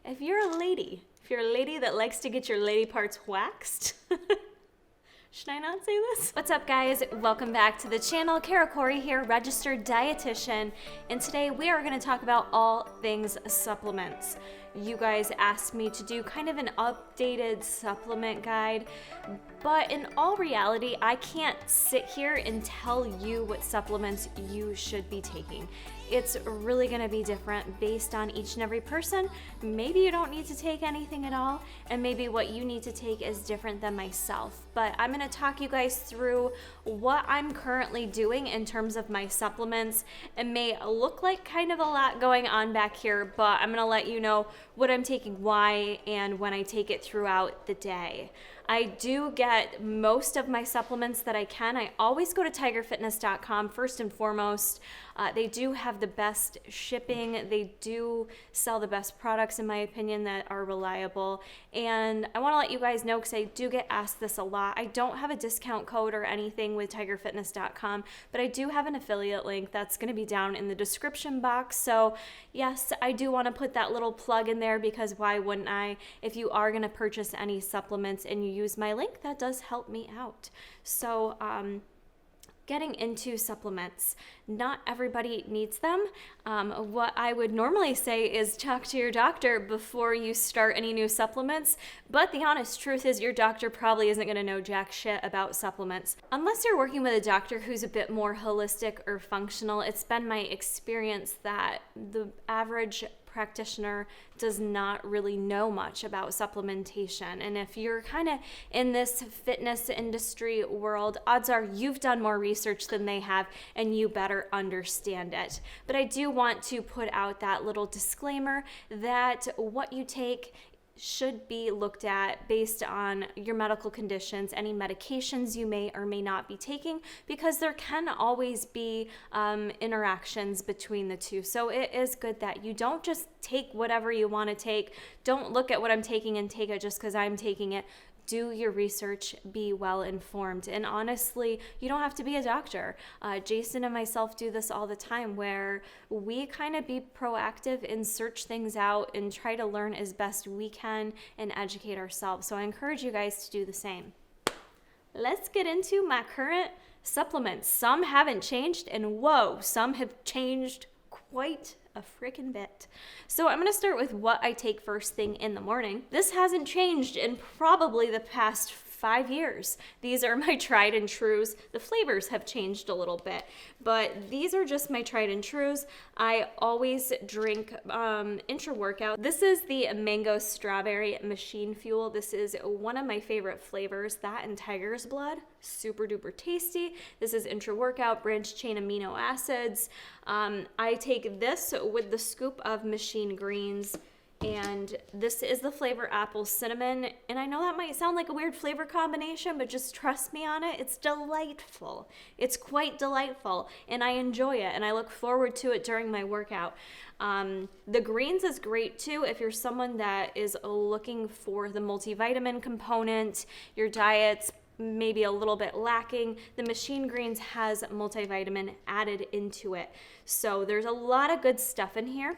if you're a lady that likes to get your lady parts waxed, should I not say this? What's up, guys? Welcome back to the channel. Kara Corey here, registered dietitian, and today we are going to talk about all things supplements. You guys asked me to do kind of an updated supplement guide, but in all reality, I can't sit here and tell you what supplements you should be taking. It's really gonna be different based on each and every person. Maybe you don't need to take anything at all, and maybe what you need to take is different than myself. But I'm gonna talk you guys through what I'm currently doing in terms of my supplements. It may look like kind of a lot going on back here, but I'm gonna let you know what I'm taking, why, and when I take it throughout the day. I do get most of my supplements that I can. I always go to tigerfitness.com first and foremost. They do have the best shipping. They do sell the best products, in my opinion, that are reliable. And I want to let you guys know, because I do get asked this a lot. I don't have a discount code or anything with tigerfitness.com, but I do have an affiliate link that's going to be down in the description box. So yes, I do want to put that little plug in there, because why wouldn't I? If you are going to purchase any supplements and you use my link, that does help me out. So getting into supplements, not everybody needs them. What I would normally say is talk to your doctor before you start any new supplements, but the honest truth is your doctor probably isn't gonna know jack shit about supplements. Unless you're working with a doctor who's a bit more holistic or functional, it's been my experience that the average practitioner does not really know much about supplementation. And if you're kind of in this fitness industry world, odds are you've done more research than they have, and you better understand it. But I do want to put out that little disclaimer that what you take should be looked at based on your medical conditions, any medications you may or may not be taking, because there can always be interactions between the two. So it is good that you don't just take whatever you want to take. Don't look at what I'm taking and take it just because I'm taking it. Do your research, be well informed. And honestly, you don't have to be a doctor. Jason and myself do this all the time, where we kind of be proactive and search things out and try to learn as best we can and educate ourselves. So I encourage you guys to do the same. Let's get into my current supplements. Some haven't changed, and whoa, some have changed quite a freaking bit. So I'm going to start with what I take first thing in the morning. This hasn't changed in probably the past 5 years. These are my tried and trues. The flavors have changed a little bit, but these are just my tried and trues. I always drink intra-workout. This is the mango strawberry machine fuel. This is one of my favorite flavors, that and tiger's blood. Super duper tasty. This is intra-workout, branched chain amino acids. I take this with the scoop of machine greens, and this is the flavor apple cinnamon. And I know that might sound like a weird flavor combination, but just trust me on it. It's delightful. It's quite delightful, and I enjoy it, and I look forward to it during my workout. The greens is great too if you're someone that is looking for the multivitamin component, your diet's maybe a little bit lacking. The machine greens has multivitamin added into it. So there's a lot of good stuff in here.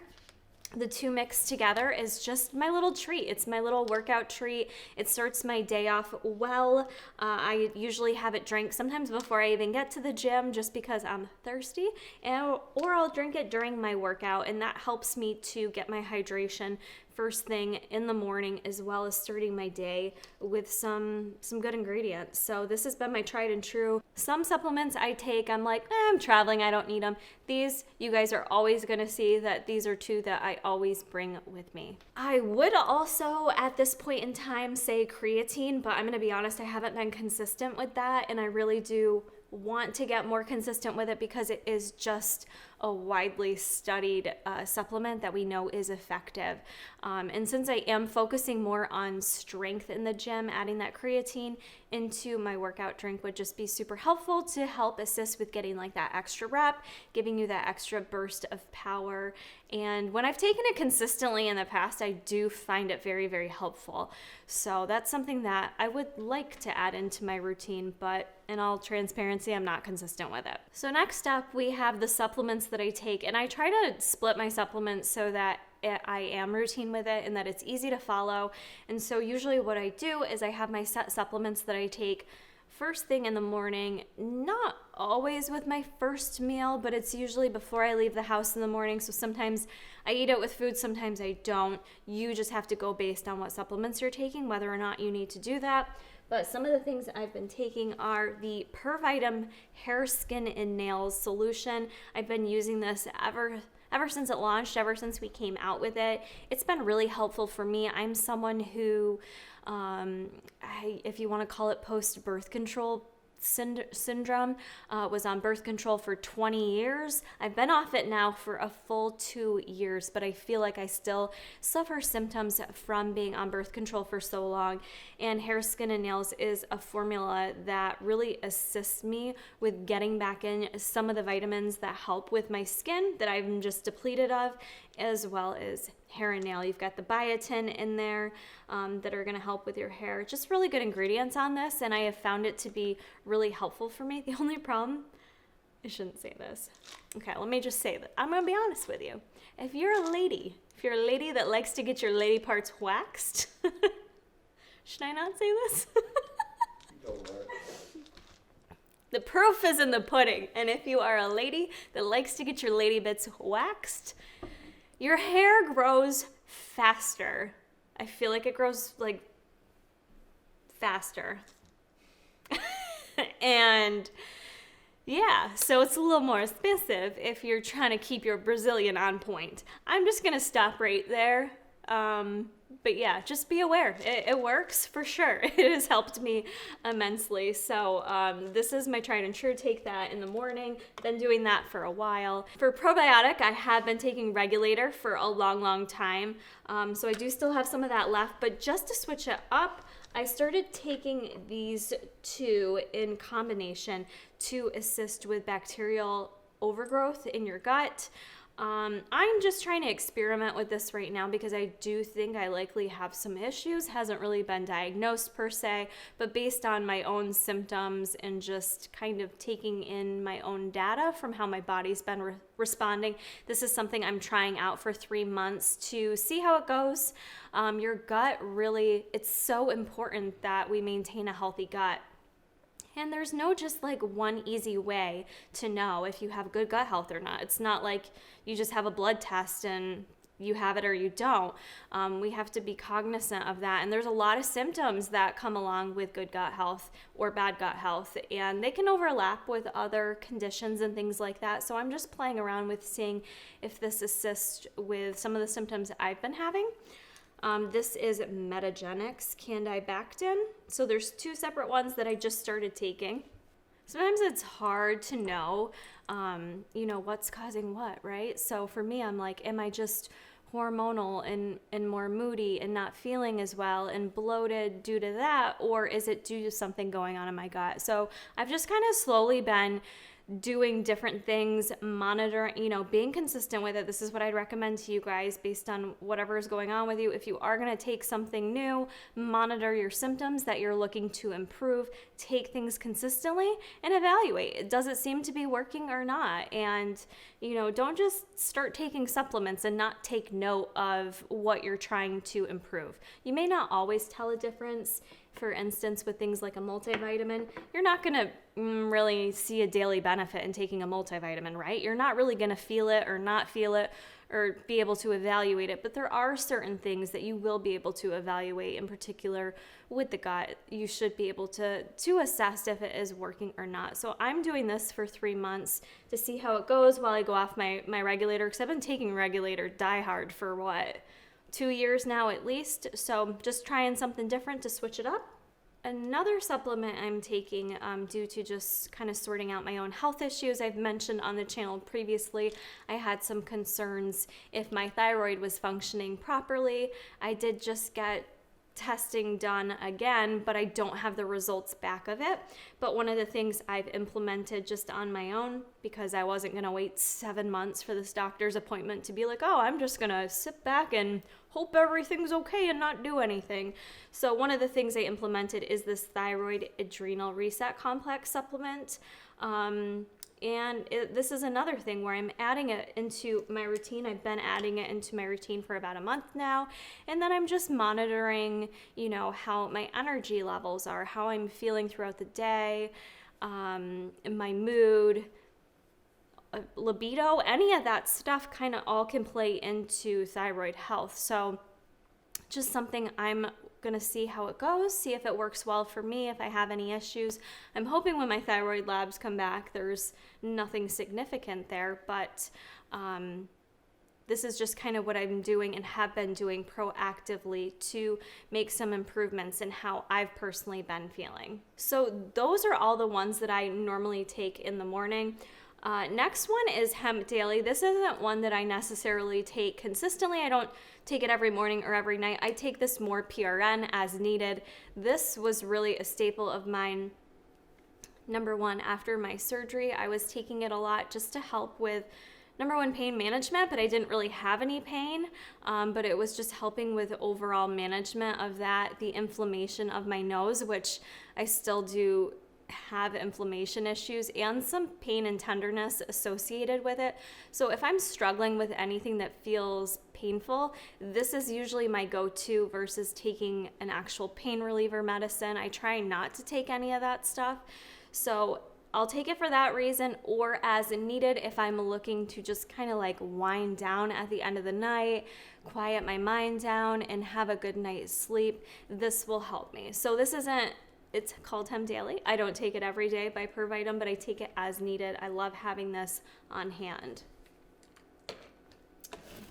The two mixed together is just my little treat. It's my little workout treat. It starts my day off well. I usually have it drank sometimes before I even get to the gym, just because I'm thirsty, or I'll drink it during my workout, and that helps me to get my hydration first thing in the morning, as well as starting my day with some good ingredients. So this has been my tried and true. Some supplements I take, I'm like, I'm traveling, I don't need them. These, you guys are always gonna see that these are two that I always bring with me. I would also, at this point in time, say creatine, but I'm gonna be honest, I haven't been consistent with that, and I really do want to get more consistent with it, because it is just a widely studied supplement that we know is effective. And since I am focusing more on strength in the gym, adding that creatine into my workout drink would just be super helpful to help assist with getting like that extra rep, giving you that extra burst of power. And when I've taken it consistently in the past, I do find it very, very helpful. So that's something that I would like to add into my routine, but in all transparency, I'm not consistent with it. So next up, we have the supplements that I take, and I try to split my supplements so that I am routine with it and that it's easy to follow. And so usually what I do is I have my set supplements that I take first thing in the morning, not always with my first meal, but it's usually before I leave the house in the morning. So sometimes I eat it with food, sometimes I don't. You just have to go based on what supplements you're taking, whether or not you need to do that. But some of the things that I've been taking are the Purvitum Hair, Skin, and Nails Solution. I've been using this ever since it launched, ever since we came out with it. It's been really helpful for me. I'm someone who, if you want to call it post-birth control syndrome, was on birth control for 20 years. I've been off it now for a full 2 years, but I feel like I still suffer symptoms from being on birth control for so long. And Hair, Skin, and Nails is a formula that really assists me with getting back in some of the vitamins that help with my skin that I'm just depleted of, as well as hair and nail. You've got the biotin in there that are going to help with your hair. Just really good ingredients on this, and I have found it to be really helpful for me. The only problem, I shouldn't say this. Okay, let me just say that. I'm going to be honest with you. If you're a lady that likes to get your lady parts waxed, should I not say this? The proof is in the pudding. And if you are a lady that likes to get your lady bits waxed, your hair grows faster. I feel like it grows like faster. And yeah, so it's a little more expensive if you're trying to keep your Brazilian on point. I'm just going to stop right there. But yeah, just be aware. It works for sure. It has helped me immensely. So this is my tried and true. Take that in the morning. Been doing that for a while. For probiotic, I have been taking Regulator for a long time. So I do still have some of that left. But just to switch it up, I started taking these two in combination to assist with bacterial overgrowth in your gut. I'm just trying to experiment with this right now because I do think I likely have some issues. Hasn't really been diagnosed per se, but based on my own symptoms and just kind of taking in my own data from how my body's been responding, this is something I'm trying out for 3 months to see how it goes. Your gut really, it's so important that we maintain a healthy gut. And there's no just like one easy way to know if you have good gut health or not. It's not like you just have a blood test and you have it or you don't. We have to be cognizant of that. And there's a lot of symptoms that come along with good gut health or bad gut health, and they can overlap with other conditions and things like that. So I'm just playing around with seeing if this assists with some of the symptoms I've been having. This is Metagenics Candibactin. So there's two separate ones that I just started taking. Sometimes it's hard to know, what's causing what, right? So for me, I'm like, am I just hormonal and more moody and not feeling as well and bloated due to that? Or is it due to something going on in my gut? So I've just kind of slowly been doing different things, monitoring, being consistent with it. This is what I'd recommend to you guys based on whatever is going on with you. If you are going to take something new, monitor your symptoms that you're looking to improve, take things consistently and evaluate. Does it seem to be working or not? And, don't just start taking supplements and not take note of what you're trying to improve. You may not always tell a difference. For instance, with things like a multivitamin, you're not going to really see a daily benefit in taking a multivitamin, right? You're not really going to feel it or not feel it or be able to evaluate it. But there are certain things that you will be able to evaluate, in particular with the gut. You should be able to assess if it is working or not. So I'm doing this for 3 months to see how it goes while I go off my Regulator, because I've been taking Regulator diehard for 2 years now at least. So just trying something different to switch it up. Another supplement I'm taking due to just kind of sorting out my own health issues. I've mentioned on the channel previously, I had some concerns if my thyroid was functioning properly. I did just get testing done again, but I don't have the results back of it. But one of the things I've implemented just on my own, because I wasn't going to wait 7 months for this doctor's appointment to be like, oh, I'm just going to sit back and hope everything's okay and not do anything. So one of the things I implemented is this Thyroid Adrenal Reset Complex supplement. And this is another thing where I'm adding it into my routine. I've been adding it into my routine for about a month now. And then I'm just monitoring, you know, how my energy levels are, how I'm feeling throughout the day, my mood, libido, any of that stuff kind of all can play into thyroid health. So just something I'm going to see how it goes, see if it works well for me, if I have any issues. I'm hoping when my thyroid labs come back, there's nothing significant there, but this is just kind of what I'm doing and have been doing proactively to make some improvements in how I've personally been feeling. So those are all the ones that I normally take in the morning. Next one is Hemp Daily. This isn't one that I necessarily take consistently. I don't take it every morning or every night. I take this more PRN as needed. This was really a staple of mine. Number one, after my surgery, I was taking it a lot just to help with, number one, pain management, but I didn't really have any pain, but it was just helping with overall management of that, the inflammation of my nose, which I still do have inflammation issues and some pain and tenderness associated with it. So if I'm struggling with anything that feels painful, this is usually my go-to versus taking an actual pain reliever medicine. I try not to take any of that stuff. So I'll take it for that reason, or as needed if I'm looking to just kind of like wind down at the end of the night, quiet my mind down and have a good night's sleep. This will help me. So this isn't, it's called Hemp Daily. I don't take it every day by Provitum, but I take it as needed. I love having this on hand.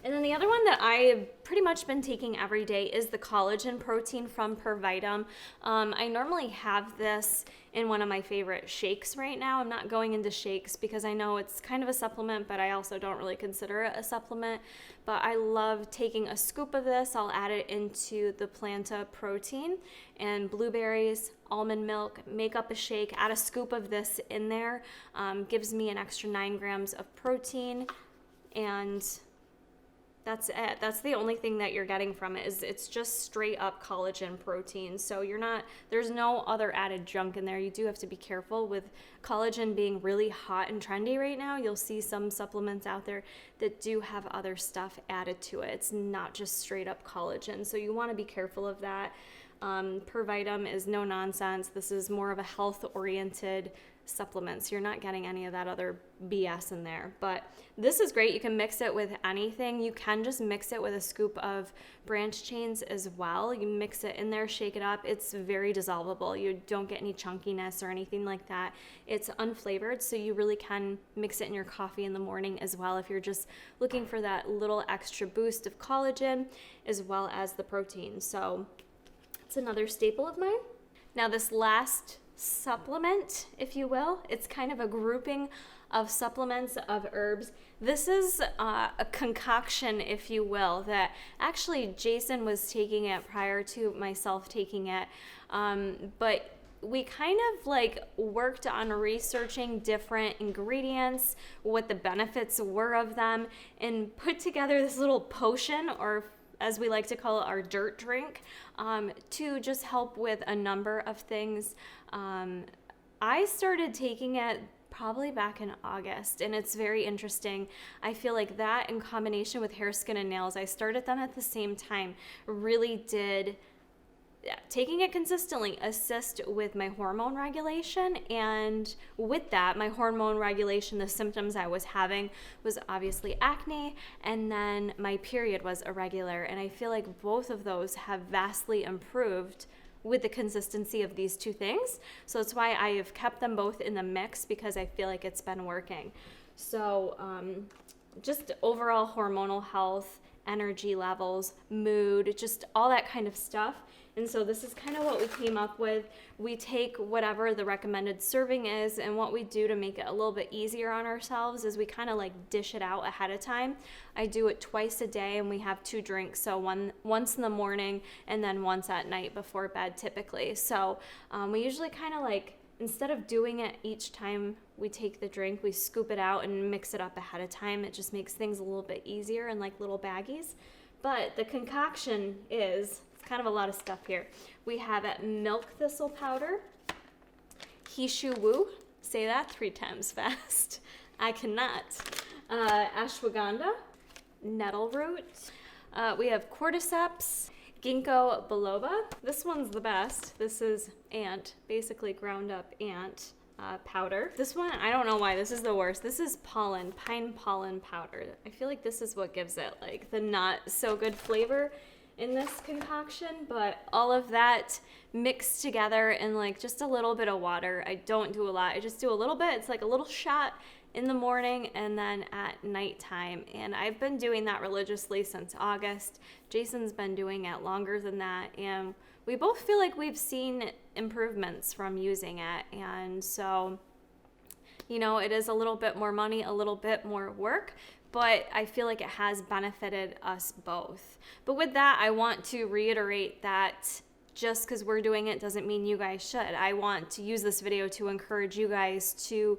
And then the other one that I've pretty much been taking every day is the collagen protein from Provitum. I normally have this in one of my favorite shakes right now. I'm not going into shakes because I know it's kind of a supplement, but I also don't really consider it a supplement. But I love taking a scoop of this. I'll add it into the Planta protein and blueberries, almond milk, make up a shake, add a scoop of this in there. Gives me an extra 9 grams of protein, and that's it. That's the only thing that you're getting from it, is it's just straight up collagen protein. So there's no other added junk in there. You do have to be careful with collagen being really hot and trendy right now. You'll see some supplements out there that do have other stuff added to it. It's not just straight up collagen. So you want to be careful of that. Provitum is no nonsense. This is more of a health oriented supplements. You're not getting any of that other BS in there, but this is great. You can mix it with anything. You can just mix it with a scoop of branch chains as well. You mix it in there, shake it up. It's very dissolvable. You don't get any chunkiness or anything like that. It's unflavored, so you really can mix it in your coffee in the morning as well if you're just looking for that little extra boost of collagen as well as the protein. So it's another staple of mine. Now this last supplement, if you will, it's kind of a grouping of supplements of herbs. This is a concoction, if you will, that actually Jason was taking it prior to myself taking it, but we kind of like worked on researching different ingredients, what the benefits were of them, and put together this little potion, or as we like to call it, our dirt drink, to just help with a number of things. I started taking it probably back in August, and it's very interesting. I feel like that in combination with hair, skin, and nails, I started them at the same time, really did, taking it consistently, assist with my hormone regulation. And with that, my hormone regulation, the symptoms I was having was obviously acne, and then my period was irregular. And I feel like both of those have vastly improved with the consistency of these two things. So that's why I have kept them both in the mix, because I feel like it's been working. So just overall hormonal health, energy levels, mood, just all that kind of stuff. And so this is kind of what we came up with. We take whatever the recommended serving is, and what we do to make it a little bit easier on ourselves is we kind of like dish it out ahead of time. I do it twice a day, and we have 2 drinks. So once in the morning and then once at night before bed typically. So we usually kind of like, instead of doing it each time we take the drink, we scoop it out and mix it up ahead of time. It just makes things a little bit easier in like little baggies. But the concoction is kind of a lot of stuff here. We have milk thistle powder, Hishu Wu, Say that 3 times fast. I cannot. Ashwagandha, nettle root. We have cordyceps, ginkgo biloba. This one's the best. This is ant, basically ground up ant powder. This one, I don't know why, this is the worst. This is pollen, pine pollen powder. I feel like this is what gives it like the not so good flavor in this concoction, but all of that mixed together in like just a little bit of water. I don't do a lot. I just do a little bit. It's like a little shot in the morning and then at nighttime. And I've been doing that religiously since August. Jason's been doing it longer than that. And we both feel like we've seen improvements from using it. And so, you know, it is a little bit more money, a little bit more work, but I feel like it has benefited us both. But with that, I want to reiterate that just because we're doing it doesn't mean you guys should. I want to use this video to encourage you guys to,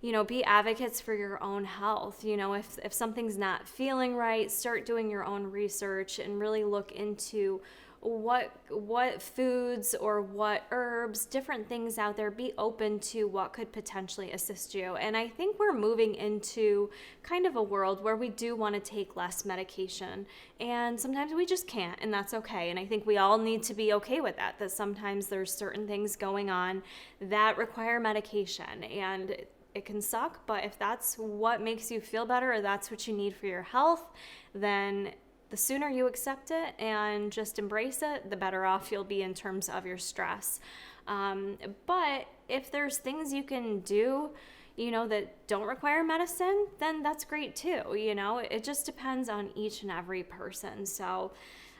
you know, be advocates for your own health. You know, if something's not feeling right, start doing your own research and really look into what foods or what herbs, different things out there. Be open to what could potentially assist you. And I think we're moving into kind of a world where we do want to take less medication, and sometimes we just can't, and that's okay. And I think we all need to be okay with that, that sometimes there's certain things going on that require medication, and it can suck, but if that's what makes you feel better or that's what you need for your health, then the sooner you accept it and just embrace it, the better off you'll be in terms of your stress. But if there's things you can do, you know, that don't require medicine, then that's great too. You know, it just depends on each and every person. So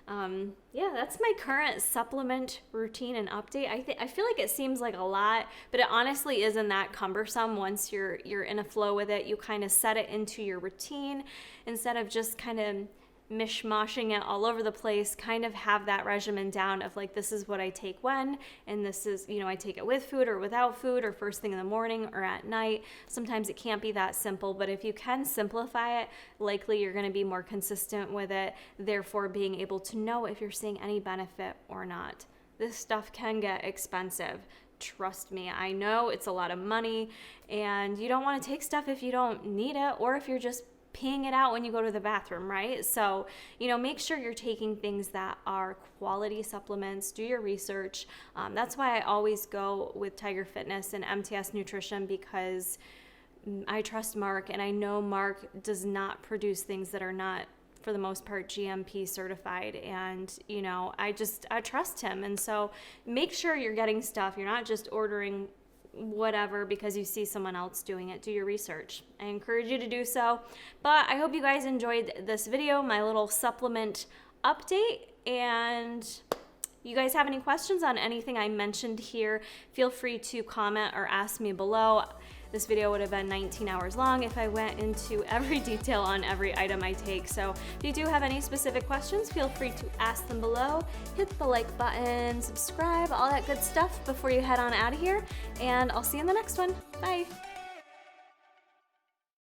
yeah, that's my current supplement routine and update. I feel like it seems like a lot, but it honestly isn't that cumbersome once you're in a flow with it. You kind of set it into your routine instead of just kind of mishmashing it all over the place. Kind of have that regimen down of like, this is what I take when, and this is, you know, I take it with food or without food or first thing in the morning or at night. Sometimes it can't be that simple, but if you can simplify it, likely you're going to be more consistent with it, therefore being able to know if you're seeing any benefit or not. This stuff can get expensive. Trust me, I know it's a lot of money, and you don't want to take stuff if you don't need it or if you're just peeing it out when you go to the bathroom, right? So, you know, make sure you're taking things that are quality supplements. Do your research. That's why I always go with Tiger Fitness and MTS Nutrition, because I trust Mark, and I know Mark does not produce things that are not, for the most part, GMP certified. And, you know, I trust him. And so make sure you're getting stuff. You're not just ordering whatever because you see someone else doing it. Do your research. I encourage you to do so. But I hope you guys enjoyed this video, my little supplement update. And you guys have any questions on anything I mentioned here, feel free to comment or ask me below. This video would have been 19 hours long if I went into every detail on every item I take. So if you do have any specific questions, feel free to ask them below. Hit the like button, subscribe, all that good stuff before you head on out of here. And I'll see you in the next one. Bye.